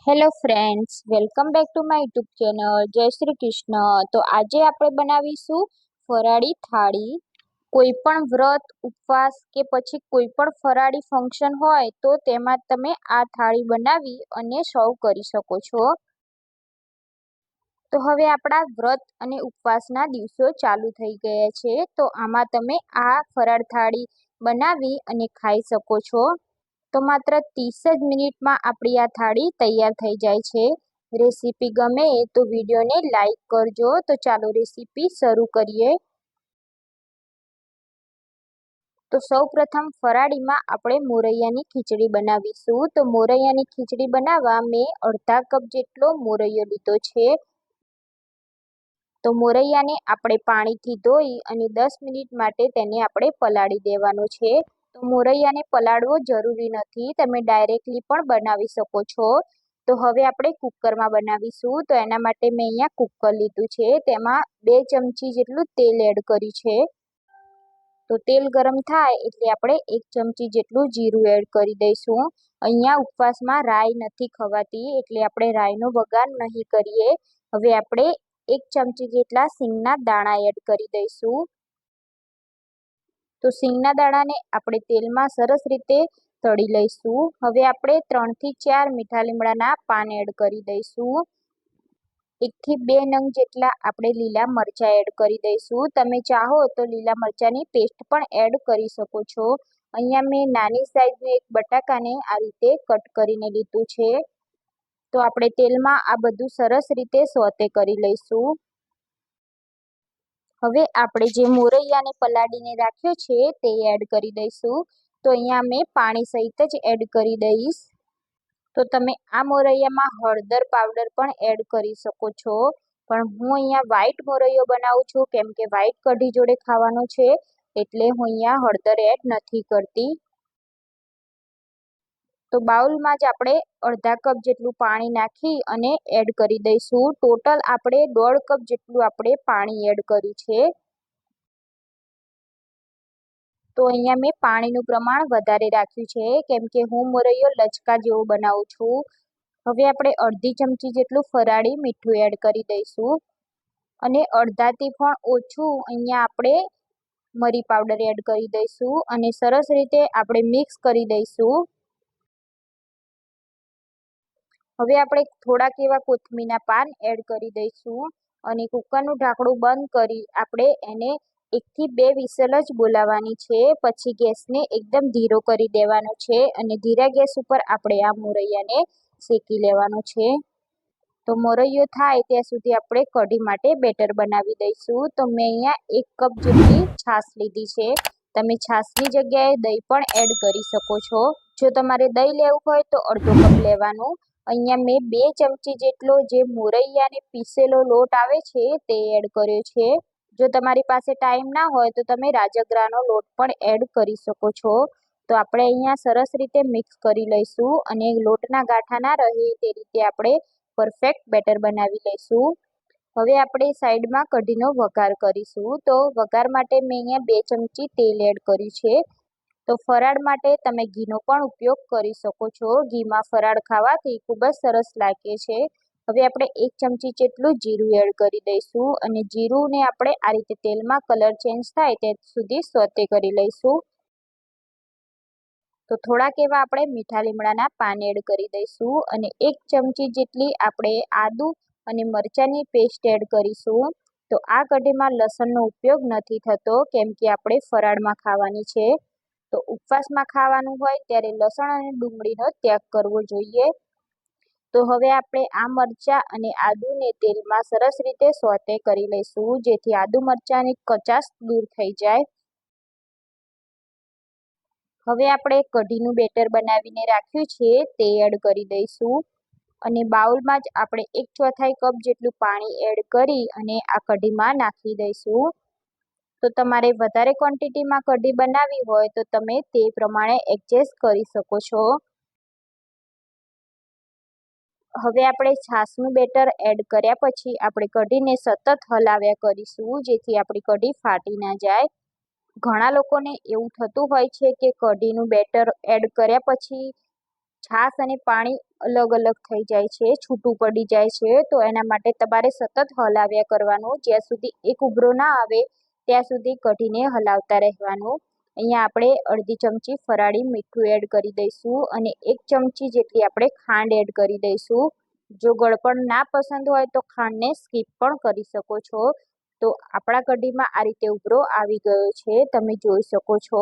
Hello friends, welcome back to my YouTube channel. જય શ્રી કૃષ્ણ. તો આજે આપણે બનાવીશું ફરાળી થાળી. કોઈ પણ વ્રત, ઉપવાસ કે પછી કોઈ પણ ફરાળી ફંક્શન હોય તો તેમાં તમે આ થાળી બનાવી અને સર્વ કરી શકો છો. તો હવે આપણા વ્રત અને ઉપવાસના દિવસો ચાલુ થઈ ગયા છે, તો આમાં તમે આ ફરાળ થાળી બનાવી અને ખાઈ શકો છો. તો માત્ર 30 જ મિનિટમાં આપણી આ થાળી તૈયાર થઈ જાય છે. રેસીપી ગમે તો વિડીયોને લાઈક કરજો. તો ચાલો રેસીપી શરૂ કરીએ. તો સૌ પ્રથમ ફરાળીમાં આપણે મોરૈયાની ખીચડી બનાવીશું. તો મોરૈયાની ખીચડી બનાવવા મેં અડધા કપ જેટલો મોરૈયો લીધો છે. તો મોરૈયાને આપણે પાણીથી ધોઈ અને 10 મિનિટ માટે તેને આપણે પલાળી દેવાનો છે. તો મોરૈયાને પલાળવો જરૂરી નથી, તમે ડાયરેક્ટલી પણ બનાવી શકો છો. તો હવે આપણે કુકરમાં બનાવીશું. તો એના માટે મેં અહીંયા કુકર લીધું છે, તેમાં 2 ચમચી જેટલું તેલ એડ કર્યું છે. તો તેલ ગરમ થાય એટલે આપણે 1 ચમચી જેટલું જીરું એડ કરી દઈશું. અહીંયા ઉપવાસમાં રાઈ નથી ખવાતી એટલે આપણે રાઈનો વઘાર નહીં કરીએ. હવે આપણે 1 ચમચી જેટલા સિંગના દાણા એડ કરી દઈશું. તો સિંગના દાણાને આપણે તેલમાં સરસ રીતે તળી લઈશું. હવે આપણે 3 થી 4 મીઠા લીમડાના પાન એડ કરી દઈશું. 1 થી 2 નંગ જેટલા આપણે લીલા મરચાં એડ કરી દઈશું. તમે ચાહો તો લીલા મરચાંની પેસ્ટ પણ એડ કરી શકો છો. અહીંયા મેં નાની સાઈઝનું એક બટાકાને આ રીતે કટ કરીને લીધું છે. તો આપણે તેલમાં આ બધું સરસ રીતે સોતે કરી લઈશું. હવે આપણે જે મોરૈયાને પલાળીને રાખ્યો છે તે એડ કરી દઈશું. તો અહીંયા મેં પાણી સહિત જ એડ કરી દઈશ. તો તમે આ મોરૈયામાં હળદર પાવડર પણ એડ કરી શકો છો, પણ હું અહીંયા વ્હાઈટ મોરૈયો બનાવું છું કેમ કે વ્હાઈટ કઢી જોડે ખાવાનો છે, એટલે હું અહીંયા હળદર એડ નથી કરતી. તો બાઉલમાં જ આપણે અડધા કપ જેટલું પાણી નાખી અને એડ કરી દઈશું. ટોટલ આપણે 1.5 કપ જેટલું આપણે પાણી એડ કર્યું છે. તો અહીંયા મેં પાણીનું પ્રમાણ વધારે રાખ્યું છે કેમ કે હું મોરૈયો લચકા જેવો બનાવું છું. હવે આપણે અડધી ચમચી જેટલું ફરાળી મીઠું એડ કરી દઈશું અને અડધાથી પણ ઓછું અહીંયા આપણે મરી પાવડર એડ કરી દઈશું અને સરસ રીતે આપણે મિક્સ કરી દઈશું. હવે આપણે થોડાક એવા કોથમીરના પાન એડ કરી દઈશું અને કુકરનું ઢાંકણું બંધ કરી આપણે એને 1 થી 2 વિસલ જ બોલાવવાની છે. પછી ગેસને એકદમ ધીરો કરી દેવાનો છે અને ધીરા ગેસ ઉપર આપણે આ મોરૈયાને શેકી લેવાનો છે. તો મોરૈયો થાય ત્યાં સુધી આપણે કઢી માટે બેટર બનાવી દઈશું. તો મેં અહીંયા 1 કપ જેટલી છાશ લીધી છે. તમે છાશની જગ્યાએ દહીં પણ એડ કરી શકો છો. જો તમારે દહીં લેવું હોય તો અડધો કપ લેવાનું. અહીંયા મેં 2 ચમચી જેટલો જે મોરૈયાને પીસેલો લોટ આવે છે તે એડ કર્યો છે. જો તમારી પાસે ટાઈમ ના હોય તો તમે રાજગરાનો લોટ પણ એડ કરી શકો છો. તો આપણે અહીંયા સરસ રીતે મિક્સ કરી લઈશું અને લોટના ગાંઠા ના રહે તે રીતે આપણે પરફેક્ટ બેટર બનાવી લઈશું. હવે આપણે સાઈડમાં કઢીનો વઘાર કરીશું. તો વઘાર માટે મેં અહીંયા 2 ચમચી તેલ એડ કર્યું છે. તો ફરાળ માટે તમે ઘીનો પણ ઉપયોગ કરી શકો છો. ઘીમાં ફરાળ ખાવાથી ખૂબ જ સરસ લાગે છે. હવે આપણે 1 ચમચી જેટલું જીરું એડ કરી દઈશું અને જીરુંને આપણે આ રીતે તેલમાં કલર ચેન્જ થાય ત્યાં સુધી સોતે કરી લઈશું. તો થોડાક એવા આપણે મીઠા લીમડાના પાન એડ કરી દઈશું અને 1 ચમચી જેટલી આપણે આદુ અને મરચાંની પેસ્ટ એડ કરીશું. તો આ કઢીમાં લસણનો ઉપયોગ નથી થતો કેમ કે આપણે ફરાળમાં ખાવાની છે. તો ઉપવાસમાં ખાવાનું હોય ત્યારે લસણ અને ડુંગળીનો ત્યાગ કરવો જોઈએ. તો હવે આપણે આ મરચાં અને આદુને તેલમાં સરસ રીતે સોતે કરી લઈશું જેથી આદુ મરચાંની કચાશ દૂર થઈ જાય. હવે આપણે કઢીનું બેટર બનાવીને રાખ્યું છે તે એડ કરી દઈશું અને બાઉલમાં જ આપણે 1/4 કપ જેટલું પાણી એડ કરી અને આ કઢીમાં નાખી દઈશું. તો તમારે વધારે ક્વોન્ટિટીમાં કઢી બનાવવી હોય તો તમે તે પ્રમાણે એડજસ્ટ કરી શકો છો. હવે આપણે છાશનું બેટર એડ કર્યા પછી આપણે કઢીને સતત હલાવ્યા કરીશું જેથી આપણી કઢી ફાટી ના જાય. ઘણા લોકોને એવું થતું હોય છે કે કઢીનું બેટર એડ કર્યા પછી છાશ અને પાણી અલગ અલગ થઈ જાય છે, છૂટું પડી જાય છે. તો એના માટે તમારે સતત હલાવ્યા કરવાનું. જ્યાં સુધી એક ઉભરો ના આવે ત્યાં સુધી કઢીને હલાવતા રહેવાનું. અહીંયા આપણે અડધી ચમચી ફરાળી મીઠું એડ કરી દઈશું અને 1 ચમચી જેટલી આપણે ખાંડ એડ કરી દઈશું. જો ગળપણ ના પસંદ હોય તો ખાંડને સ્કીપ પણ કરી શકો છો. તો આપણા કઢીમાં આ રીતે ઉભરો આવી ગયો છે, તમે જોઈ શકો છો.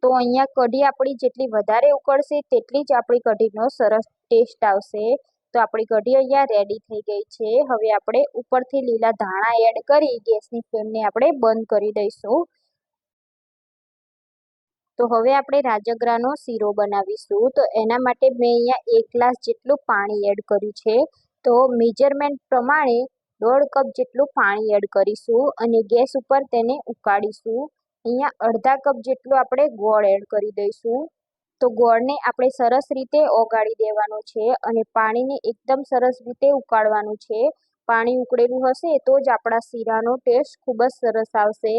તો અહીંયા કઢી આપણી જેટલી વધારે ઉકળશે તેટલી જ આપણી કઢીનો સરસ ટેસ્ટ આવશે. તો આપણી કઢી અહીંયા રેડી થઈ ગઈ છે. હવે આપણે ઉપરથી લીલા ધાણા એડ કરી ગેસની ફ્લેમને આપણે બંધ કરી દઈશું. તો હવે આપણે રાજગરાનો શીરો બનાવીશું. તો એના માટે મેં અહીંયા 1 ગ્લાસ જેટલું પાણી એડ કર્યું છે. તો મેજરમેન્ટ પ્રમાણે 1.5 કપ જેટલું પાણી એડ કરીશું અને ગેસ ઉપર તેને ઉકાળીશું. અહીંયા અડધા કપ જેટલું આપણે ગોળ એડ કરી દઈશું. તો ગોળને આપણે સરસ રીતે ઓગાળી દેવાનો છે અને પાણીને એકદમ સરસ રીતે ઉકાળવાનું છે. પાણી ઉકળેલું હશે તો જ આપણા શીરાનો ટેસ્ટ ખૂબ જ સરસ આવશે.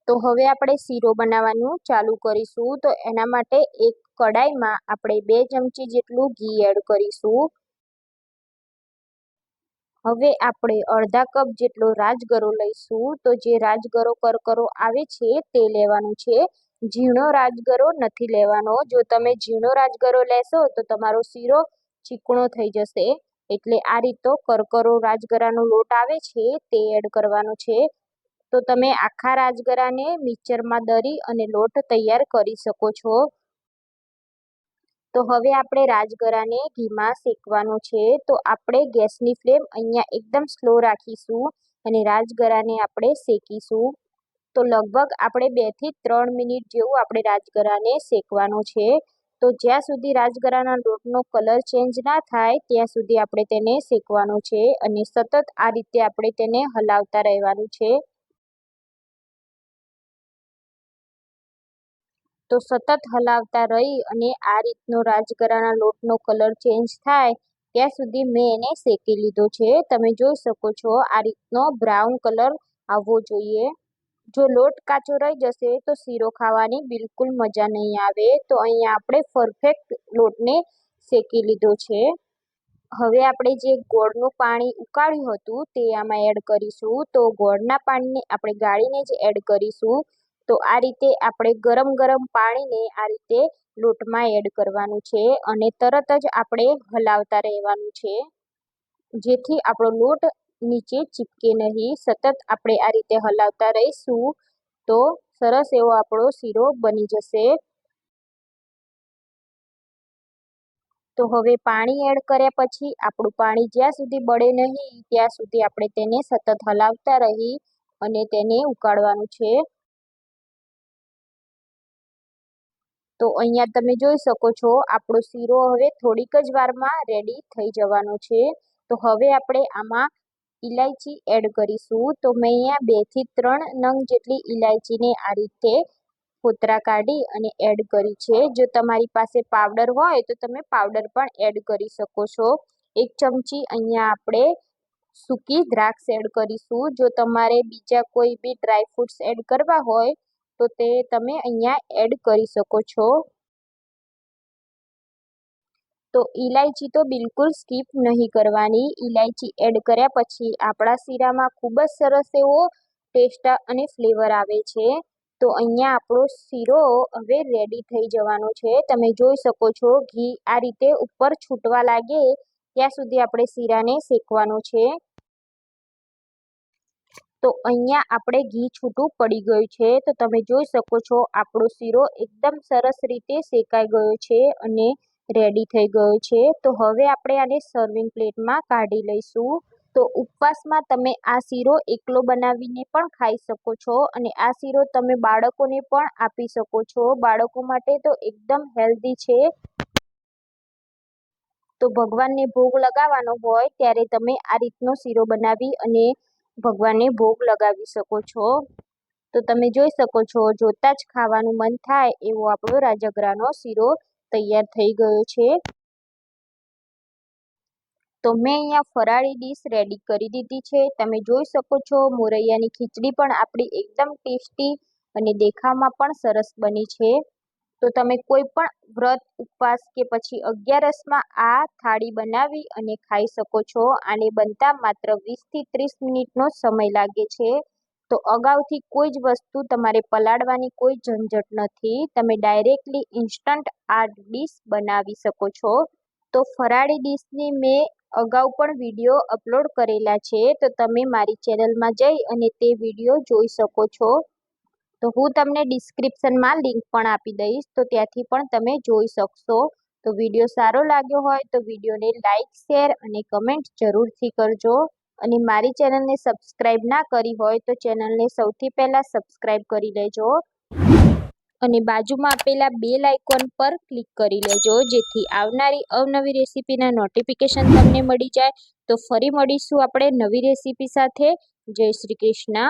તો હવે આપણે શીરો બનાવવાનું ચાલુ કરીશું. તો એના માટે એક કડાઈમાં આપણે 2 ચમચી જેટલું ઘી એડ કરીશું. હવે આપણે અડધા કપ જેટલો રાજગરો લઈશું. તો જે રાજગરો કરકરો આવે છે તે લેવાનું છે. ઝીણો રાજગરો નથી લેવાનો. જો તમે ઝીણો રાજગરો લેશો તો તમારો શીરો ચીકણો થઈ જશે. એટલે આ રીતો કરકરો રાજગરાનો લોટ આવે છે તે એડ કરવાનો છે. તો તમે આખા રાજગરાને મિક્સરમાં દળી અને લોટ તૈયાર કરી શકો છો. તો હવે આપણે રાજગરાને ઘીમાં શેકવાનું છે. તો આપણે ગેસની ફ્લેમ અહીંયા એકદમ સ્લો રાખીશું અને રાજગરાને આપણે શેકીશું. તો લગભગ આપણે 2 થી 3 મિનિટ જેવું આપણે રાજગરાને શેકવાનું છે. તો જ્યાં સુધી રાજગરાના લોટનો કલર ચેન્જ ના થાય ત્યાં સુધી આપણે તેને શેકવાનું છે અને સતત આ રીતે આપણે તેને હલાવતા રહેવાનું છે. તો સતત હલાવતા રહી અને આ રીતનો રાજગરાના લોટનો કલર ચેન્જ થાય ત્યાં સુધી મેં એને શેકી લીધો છે. તમે જોઈ શકો છો આ રીતનો બ્રાઉન કલર આવવો જોઈએ. જો લોટ કાચો રહી જશે તો શીરો ખાવાની બિલકુલ મજા નહીં આવે. તો અહીંયા આપણે પરફેક્ટ લોટને શેકી લીધો છે. હવે આપણે જે ગોળનું પાણી ઉકાળ્યું હતું તે આમાં એડ કરીશું. તો ગોળના પાણીને આપણે ગાળીને જ એડ કરીશું. તો આ રીતે આપણે ગરમ ગરમ પાણીને આ રીતે લોટમાં એડ કરવાનું છે અને તરત જ આપણે હલાવતા રહેવાનું છે, જેથી આપણો લોટ નીચે ચીપકે નહીં. સતત આપણે આ રીતે હલાવતા રહીશું તો સરસ એવો આપણો શીરો બની જશે. તો હવે પાણી એડ કર્યા પછી આપણું પાણી જ્યાં સુધી બળે નહીં ત્યાં સુધી આપણે તેને સતત હલાવતા રહી અને તેને ઉકાળવાનું છે. તો અહીંયા તમે જોઈ શકો છો આપણો શીરો હવે થોડીક જ વારમાં રેડી થઈ જવાનો છે. તો હવે આપણે આમાં ઇલાયચી એડ કરીશું. તો મેં અહીંયા 2 થી 3 નંગ જેટલી ઇલાયચીને આ રીતે ફોતરા કાઢી અને એડ કરી છે. જો તમારી પાસે પાવડર હોય તો તમે પાવડર પણ એડ કરી શકો છો. 1 ચમચી અહીંયા આપણે સૂકી દ્રાક્ષ એડ કરીશું. જો તમારે બીજા કોઈ બી ડ્રાયફ્રૂટ્સ એડ કરવા હોય તો તે તમે અહીંયા એડ કરી શકો છો. તો ઇલાયચી તો બિલકુલ સ્કીપ નહીં કરવાની. ઇલાયચી એડ કર્યા પછી આપણા શીરામાં ખૂબ જ સરસ એવો ટેસ્ટ અને ફ્લેવર આવે છે. તો અહીંયા આપણો શીરો હવે રેડી થઈ જવાનો છે. તમે જોઈ શકો છો ઘી આ રીતે ઉપર છૂટવા લાગે ત્યાં સુધી આપણે શીરાને શેકવાનો છે. તો અહીંયા આપણે ઘી છૂટું પડી ગયું છે. તો તમે જોઈ શકો છો આપણો શીરો એકદમ સરસ રીતે શેકાઈ ગયો છે અને રેડી થઈ ગયો છે. તો હવે આપણે આને સર્વિંગ પ્લેટમાં કાઢી લઈશું. તો ઉપવાસમાં તમે આ શીરો એકલો બનાવીને પણ ખાઈ શકો છો અને આ શીરો તમે બાળકોને પણ આપી શકો છો. બાળકો માટે તો એકદમ હેલ્ધી છે. તો ભગવાનને ભોગ લગાવવાનો હોય ત્યારે તમે આ રીતનો શીરો બનાવી અને ભગવાનને ભોગ લગાવી શકો છો. તો તમે જોઈ શકો છો જોતાં જ ખાવાનું મન થાય એવો આપણો રાજગરાનો શીરો તૈયાર થઈ ગયો છે. તો મેં અહીંયા ફરાળી ડીશ રેડી કરી દીધી છે. તમે જોઈ શકો છો મોરૈયાની ખીચડી પણ આપણી એકદમ ટેસ્ટી અને દેખાવમાં પણ સરસ બની છે. તો તમે કોઈ પણ વ્રત ઉપવાસ કે પછી 11સમાં આ થાળી બનાવી અને ખાઈ શકો છો. આને બનતા માત્ર 20 થી 30 મિનિટનો સમય લાગે છે. તો અગાઉથી કોઈ જ વસ્તુ તમારે પલાળવાની કોઈ ઝંઝટ નથી. તમે ડાયરેક્ટલી ઇન્સ્ટન્ટ આ ડીશ બનાવી શકો છો. તો ફરાળી ડીશની મેં અગાઉ પણ વિડીયો અપલોડ કરેલા છે, તો તમે મારી ચેનલમાં જઈ અને તે વિડીયો જોઈ શકો છો. તો હું તમને ડિસ્ક્રિપ્શનમાં લિંક પણ આપી દઈશ, તો ત્યાંથી પણ તમે જોઈ શકશો. તો વિડીયો સારો લાગ્યો હોય તો વિડીયોને લાઇક, શેર અને કમેન્ટ જરૂરથી કરજો. અને મારી ચેનલને સબસ્ક્રાઈબ ના કરી હોય તો ચેનલને સૌથી પહેલાં સબસ્ક્રાઈબ કરી લેજો અને બાજુમાં આપેલા બેલ આઇકોન પર ક્લિક કરી લેજો, જેથી આવનારી અવનવી રેસીપીના નોટિફિકેશન તમને મળી જાય. તો ફરી મળીશું આપણે નવી રેસીપી સાથે. જય શ્રી કૃષ્ણ.